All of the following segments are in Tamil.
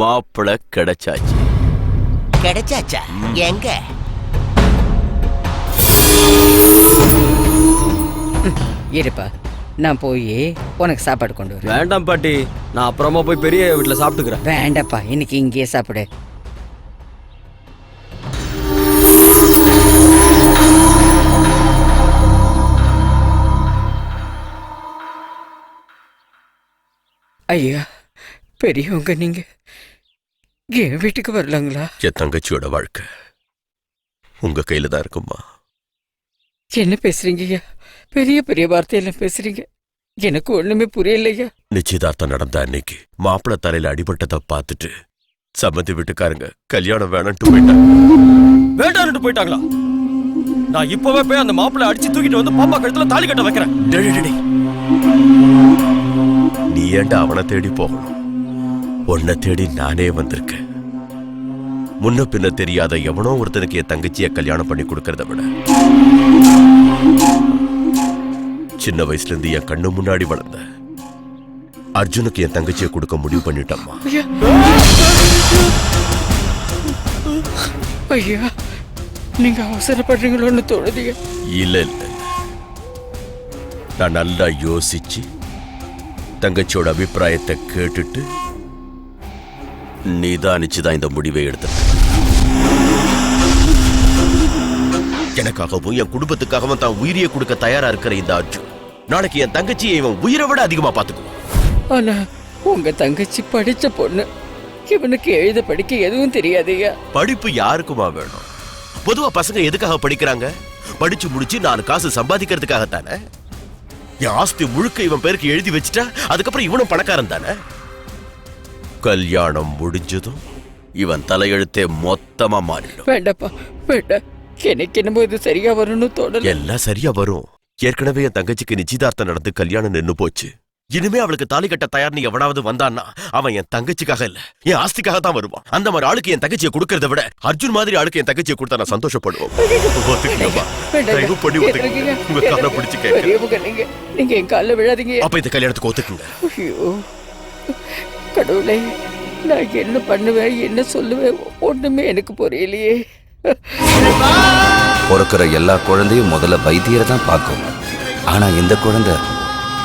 மாப்பிள கிடைச்சாச்சு. கிடைச்சாச்சா? எங்க? இருப்பா, நான் போய் உனக்கு சாப்பாடு கொண்டு வரேன். வேண்டாம் பாட்டி, நான் அப்புறமா போய் பெரிய வீட்டில் சாப்பிட்டுக்கிறேன். வேண்டாப்பா, இன்னைக்கு இங்கேயே சாப்பிடு. ஐயா, பெரியவங்க நீங்க என் வீட்டுக்கு வரலாங்களா? என் தங்கச்சியோட வாழ்க்கை உங்க கையில தான் இருக்குமா. என்ன பேசுறீங்க ஐயா? பெரிய பெரிய வார்த்தையெல்லாம் பேசுறீங்க. எனக்கு ஒண்ணுமே புரியலையா. நிச்சயதார்த்தம் நடந்த அன்னைக்கு மாப்பிள தலையில அடிபட்டதை பார்த்துட்டு சம்மந்தி வீட்டுக்காரங்க கல்யாணம் வேணான்ட்டு போயிட்டாங்க. வேண்டாம்னு போயிட்டாங்களா? நான் இப்பவே போய் அந்த மாப்பிள்ளை அடிச்சு தூக்கிட்டு வந்து பாப்பா கழுத்துல தாலி கட்ட வைக்கிறேன். நீ ஏன்டா அவனை தேடி போகணும்? உன்னை தேடி நானே வந்திருக்கேன். முன்ன பின்ன தெரியாத எவனோ ஒருத்தனுக்கு என் தங்கச்சியை கல்யாணம் பண்ணி கொடுக்கறத விட சின்ன வயசுல இருந்து என் கண்ணு முன்னாடி வளர்ந்த அர்ஜுனுக்கு என் தங்கச்சியை கொடுக்க முடிவு பண்ணிட்டம்மா. ஐயா, நீங்க அவசரப்படுறீங்களோன்னு தோணுதியா? இல்ல இல்ல, நான் நல்லா யோசிச்சு தங்கச்சியோட அபிப்பிராயத்தை கேட்டுட்டு நிதானிச்சுதான் இந்த முடிவை எடுத்த. எனக்காகவும் என் குடும்பத்துக்காகவும் தான் உயிரியை கொடுக்க தயாரா இருக்கிற இந்த அர்ஜுன் நாளைக்கு என் தங்கச்சியை இவன் உயிரை விட அதிகமா பாத்துக்குவான். ஆனா உங்க தங்கச்சி படிச்ச பொண்ணு. இவனுக்கு எழுத படிக்க எதுவும் தெரியாதையா? படிப்பு யாருக்குமா வேணும்? பொதுவா பசங்க எதுக்காக படிக்கிறாங்க? படிச்சு முடிச்சு 4 காசு சம்பாதிக்கிறதுக்காகத்தானே. என் ஆஸ்தி முழுக்க இவன் பேருக்கு எழுதி வச்சுட்டா அதுக்கப்புறம் இவனும் பணக்காரன் தானே. கல்யாணம் முடிஞ்சதும் இவன் தலையெழுத்தே மொத்தமா மாறிடும். வேண்டாப்பா, வேண்டாம். எனக்கு என்னமோ இது சரியா வரும்னு தோணல. எல்லாம் சரியா வரும். ஏற்கனவே என் தங்கச்சிக்கு நிச்சயதார்த்தம் நடந்து கல்யாணம் நின்னு போச்சு. இனிமே அவளுக்கு தாலி கட்ட தயார்னு எவனாவது வந்தான்னா அவன் என் தங்கச்சிக்காக இல்ல, என் ஆஸ்திக்காக தான் வருவான். அந்த மாதிரி ஆளுக்கு என் தங்கச்சியை கொடுக்கறத விட அர்ஜுன் மாதிரி ஆளுக்கு என் தங்கச்சியை கொடுத்தா நான் சந்தோஷப்படுவோம். நீங்க என் காலில் விழாதீங்க. அப்ப இந்த கல்யாணத்துக்கு ஒத்துக்குங்க. ஐயோ கடவுளே, நான் என்ன பண்ணுவேன், என்ன சொல்லுவேன், ஒண்ணுமே எனக்கு புரியலையே. பிறக்கிற எல்லா குழந்தையும் முதல்ல வைத்தியரை தான் பார்க்கும். ஆனா இந்த குழந்தை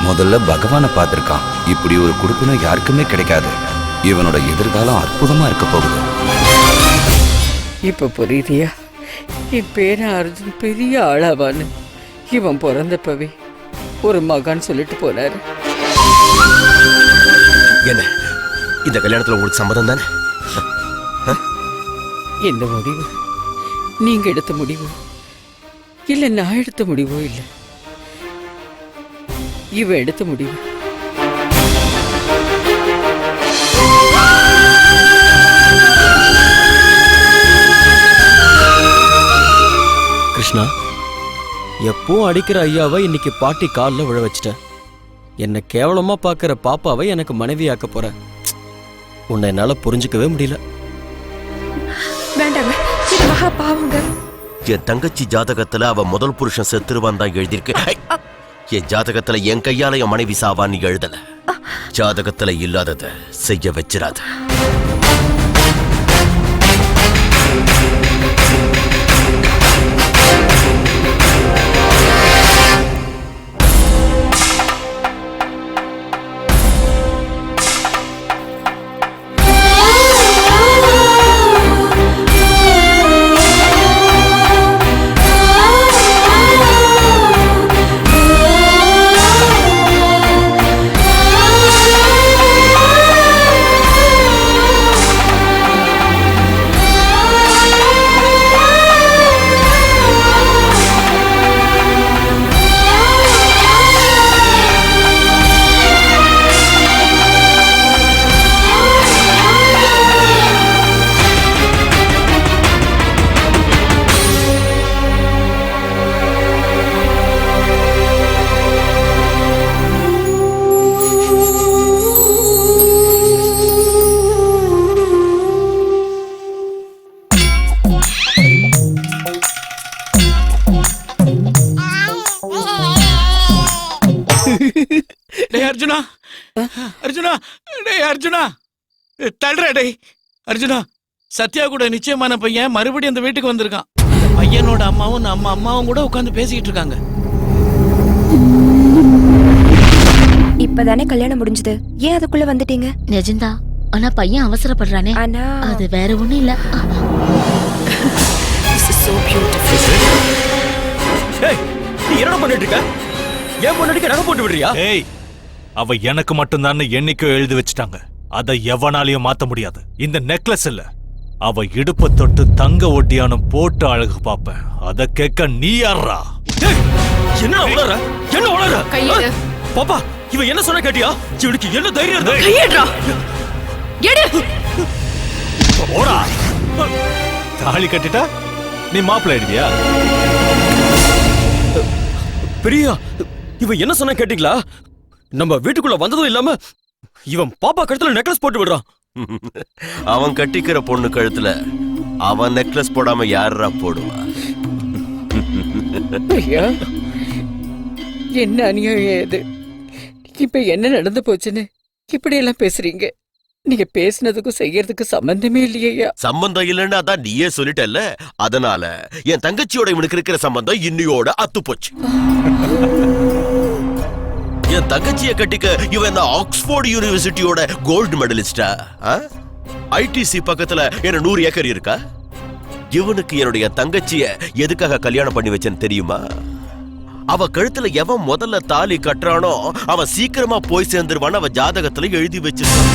முதல்ல பகவானை பார்த்திருக்கான். இப்படி ஒரு குடுப்பினம் யாருக்குமே கிடைக்காது. இவனோட எதிர்காலம் அற்புதமா இருக்க போகுது. இப்ப புரியுதியா? என் பேர அர்ஜுன் பெரிய ஆளாவான்னு. இவன் பிறந்தப்பவே ஒரு மகான் சொல்லிட்டு போனாரு. என்ன இந்த கல்யாணத்துல உங்களுக்கு சம்மதம் தானே? இந்த முடிவு நீங்க எடுத்த முடிவோ இல்ல நான் எடுத்த முடிவோ இல்ல, இவ எடுத்த முடிவு. கிருஷ்ணா, எப்பவும் அடிக்கிற ஐயாவை இன்னைக்கு பாட்டி காலில் விழ வச்சிட்ட. என்னை கேவலமா பார்க்கிற பாப்பாவை எனக்கு மனைவியாக்க போற. உன்னை என்னால புரிஞ்சுக்கவே முடியல. வேண்டாங்க, இது மகா பாவங்க. என் தங்கச்சி ஜாதகத்துல அவ முதல் புருஷன் செத்துருவான் தான் எழுதியிருக்கு. என் ஜாதகத்துல என் கையால என் மனைவி சாவான்னு எழுதல. ஜாதகத்துல இல்லாதத செய்ய வச்சிடாத. அர்ஜுனா, அர்ஜுனா, டேய் அர்ஜுனா, தள்ளுறா டேய். அர்ஜுனா, சத்யா கூட நிச்சயமான பையன் மறுபடியும் அந்த வீட்டுக்கு வந்திருக்கான். பையனோட அம்மாவும் நம்ம அம்மாவும் கூட உட்காந்து பேசிக்கிட்டு இருக்காங்க. இப்பதானே கல்யாணம் முடிஞ்சது, ஏன் அதுக்குள்ள வந்துட்டீங்க? நிஜம்தான், ஆனா பையன் அவசரப்படுறானே. ஆனா அது வேற ஒண்ணும் இல்ல. ஏய், நீ என்னடா பண்ணிட்டு இருக்க? ஏன் பொண்ணுக்கு நகை போட்டு விடுறியா? ஏய், அவ எனக்கு மட்டும்தான் என்னைக்கோ எழுதி வச்சுட்டாங்க. அதை எவனாலையும் மாத்த முடியாது. இந்த நெக்லஸ் இல்ல, அவ இடுப்ப தொட்டு தங்க ஒட்டியானம் போட்டு அழகு பாப்பேன். அத கேட்க நீ யாரா? என்ன உளற? என்ன உளற? கையெடு. பாப்பா, இவ என்ன சொன்ன கேட்டியா? இவனுக்கு என்ன தைரியம் இருந்தா? கையேடுடா. எடு. ஓடா. தாலி கட்டிட்டா நீ மாப்பிள்ளை ஆயிடுவியா? பிரியா, இவ என்ன சொன்ன கேட்டீங்களா? நம்ம வீட்டுக்குள்ள வந்ததும் இல்லாம இவன் பாப்பா கழுத்துல நெக்லஸ் போட்டு விடுறான். அவன் கட்டிக்கிற பொண்ணு கழுத்துல அவன் நெக்லஸ் போடாம யாரா போடுவான்? ஐயா, என்ன அநியாயம் இது? இப்ப என்ன நடந்து போச்சுன்னு இப்படி எல்லாம் பேசுறீங்க? நீங்க பேசினதுக்கும் செய்யறதுக்கும் சம்பந்தமே இல்லையா? சம்பந்தம் இல்லைன்னு அதான் நீயே சொல்லிட்டல்ல. அதனால என் தங்கச்சியோட இவனுக்கு இருக்கிற சம்பந்தம் இன்னியோட அத்து போச்சு. என் தங்கச்சியை கட்டிக்க இவன் ஆக்ஸ்போர்ட் யூனிவர்சிட்டியோட கோல்டு மெடலிஸ்டா? ஐடிசி பக்கத்துல என்ன 100 ஏக்கர் இருக்கா? இவனுக்கு என்னுடைய தங்கச்சிய எதுக்காக கல்யாணம் பண்ணி வச்சேன்னு தெரியுமா? அவ கழுத்துல எவன் முதல்ல தாலி கட்டுறானோ அவன் சீக்கிரமா போய் சேர்ந்துருவான்னு அவ ஜாதகத்துல எழுதி வச்சிருக்கான்.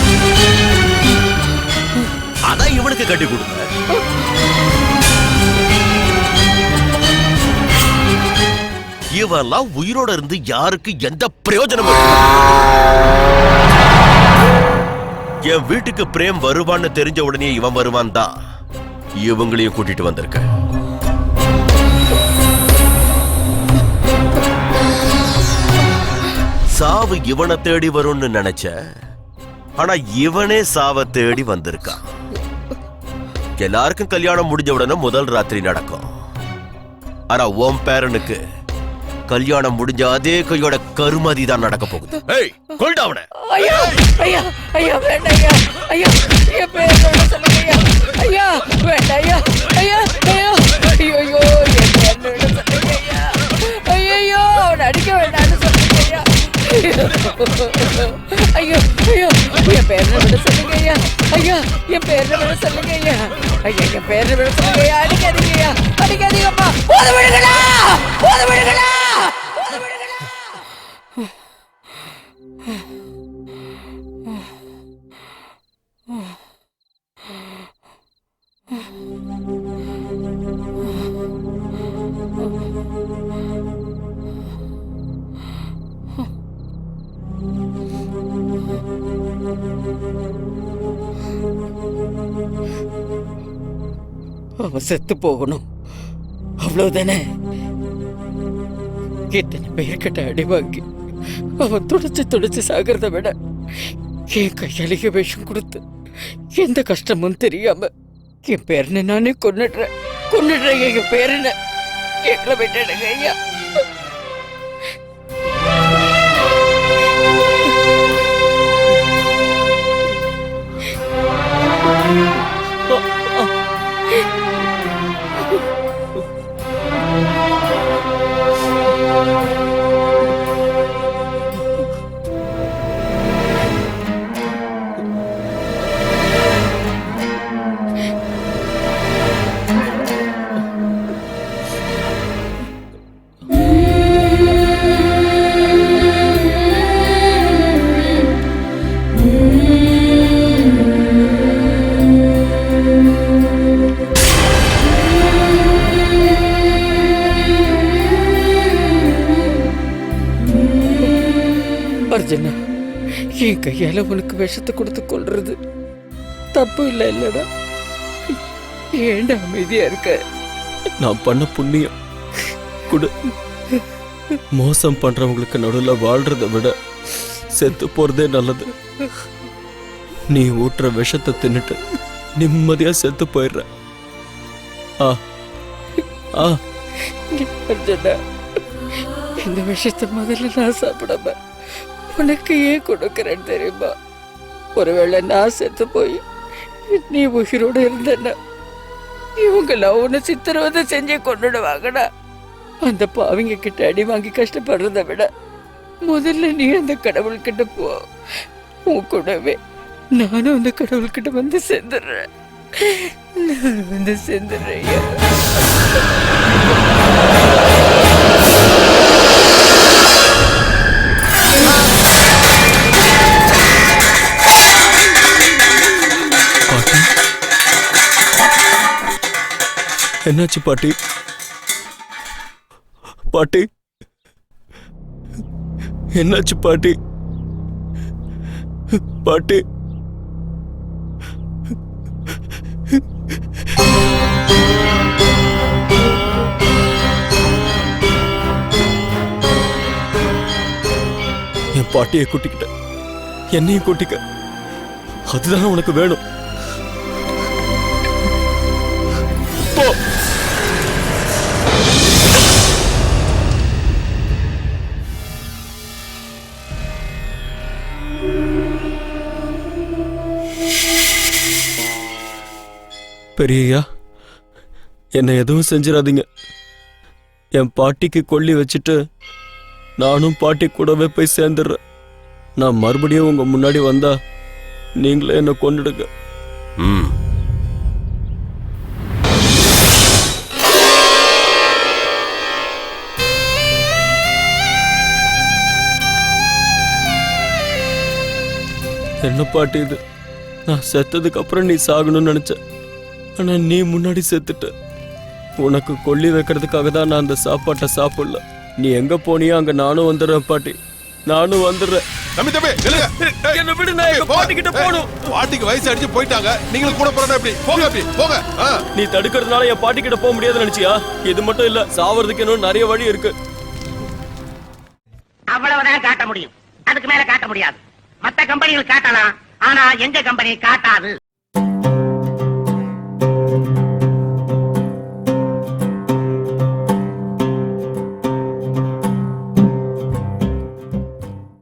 அதான் இவனுக்கு கட்டி கொடுத்த. இவெல்லாம் உயிரோட இருந்து யாருக்கு எந்த பிரயோஜனமும் இல்லை. என் வீட்டுக்கு பிரேம் வருவான்னு தெரிஞ்ச உடனே இவன் வருவான் தான் இவங்களையும் கூட்டிட்டு வந்திருக்க. சாவு இவனை தேடி வரும்னு நினைச்ச, ஆனா இவனே சாவை தேடி வந்திருக்கான். எல்லாருக்கும் கல்யாணம் முடிஞ்ச உடனே முதல் ராத்திரி நடக்கும். ஆனா உன் பேரனுக்கு கல்யாணம் முடிஞ்ச அதே கையோட கருமதி தான் நடக்க போகுது. ஏய், கொல்டா அவனை. ஐயா, ஐயா, ஐயா, வேண்டாம் ஐயா. ஐயா, என் பேர் சொல்லுங்க ஐயா. ஐயா, வேண்டாம் ஐயா. ஐயா, ஐயா, ஐயோ, என் பேர் சொல்லுங்க ஐயா. ஐயோ, அவனை அடிக்க வேண்டாம்னு சொல்லுங்க ஐயா. ஐயோ, ஐயோ, என் பேர் சொல்லுங்க ஐயா. ஐயா, என் பேர் சொல்லுங்க ஐயா. ஐயா, என் பேர் சொல்லுங்க ஐயா. அடிக்காதீங்க ஐயா, அடிக்காதீங்கப்பா. போத விடுங்களா, போத விடுங்களா. அவன் செத்து போகணும், அவ்வளவுதானே? எத்தனை பெயர்கிட்ட அடி வாங்கி அவன் துடிச்சு சாகிறத விட என் கையாளிக விஷம் கொடுத்து எந்த கஷ்டமும் தெரியாம என் பேரனை நானே கொன்னுடுறேன். என் பேரனை எங்களை விட்டுடுங்க ஐயா. அர்ஜுனா, என் கையால உனக்கு விஷத்தை கொடுத்து கொள்றது தப்பு இல்லை இல்லடா? ஏண்டா அமைதியா இருக்க? நான் பண்ண புண்ணியம் குடு. மோசம் பண்றவங்களுக்கு நடுவில் வாழ்றதை விட செத்து போறதே நல்லது. நீ ஊட்டுற விஷத்தை தின்னுட்டு நிம்மதியா செத்து போயிடுற. ஆ ஆ அர்ஜுனா, இந்த விஷத்தை முதல்ல நான் சாப்பிடாம உனக்கு ஏன் கொடுக்கறேன்னு தெரியுமா? ஒருவேளை நான் செத்து போய் நீ உயிரோடு இருந்தன்னா இவங்கெல்லாம் உன்னை சித்திரவதை செஞ்சு கொண்டுடுவாங்கடா. அந்த பாவிங்க கிட்ட அடி வாங்கி கஷ்டப்படுறத விட முதல்ல நீ அந்த கடவுள்கிட்ட போ. உன் கூடவே நானும் அந்த கடவுள்கிட்ட வந்து சேர்ந்துடுறேன். நான் வந்து சேர்ந்துடுறேன். என்னாச்சு பாட்டி? பாட்டி என்னாச்சு பாட்டி? பாட்டி என் பாட்டியை கூட்டிக்கிட்ட, என்னையும் கூட்டிக்க. அதுதான் உனக்கு வேணும். போ. பெரியய்யா, என்னை எதுவும் செஞ்சிடாதீங்க. என் பாட்டிக்கு கொல்லி வச்சுட்டு நானும் பாட்டி கூடவே போய் சேர்ந்துடுறேன். நான் மறுபடியும் உங்க முன்னாடி வந்தா நீங்களே என்னை கொன்னுடுங்க. ம். என்ன பாட்டி இது? நான் செத்ததுக்கு அப்புறம் நீ சாகணும்னு நினைச்ச, ஆனா நீ முன்னாடி செத்துட்ட. உனக்கு கொல்லி வைக்கிறதுக்காக தான் நான் அந்த சாப்பாட்டை சாப்பிடல. நீ எங்க போனியோ அங்க நானும் வந்துடுறேன் பாட்டி, நானும் வந்துடுறேன். தம்பி தம்பி நில்லுங்க. என்ன விடு, நான் எங்க பாட்டி கிட்ட போகணும். பாட்டிக்கு வயசு அடிச்சு போயிட்டாங்க, நீங்களும் கூட போறா எப்படி? போங்க அப்படி போங்க. நீ தடுக்கிறதுனால என் பாட்டி கிட்ட போக முடியாதுன்னு நினைச்சியா? இது மட்டும் இல்ல, சாவறதுக்கு இன்னும் நிறைய வழி இருக்கு. அவ்வளவுதான் காட்ட முடியும், அதுக்கு மேல காட்ட முடியாது. மத்த கம்பெனிகள் காட்டலாம், ஆனா எங்க கம்பெனி காட்டாது.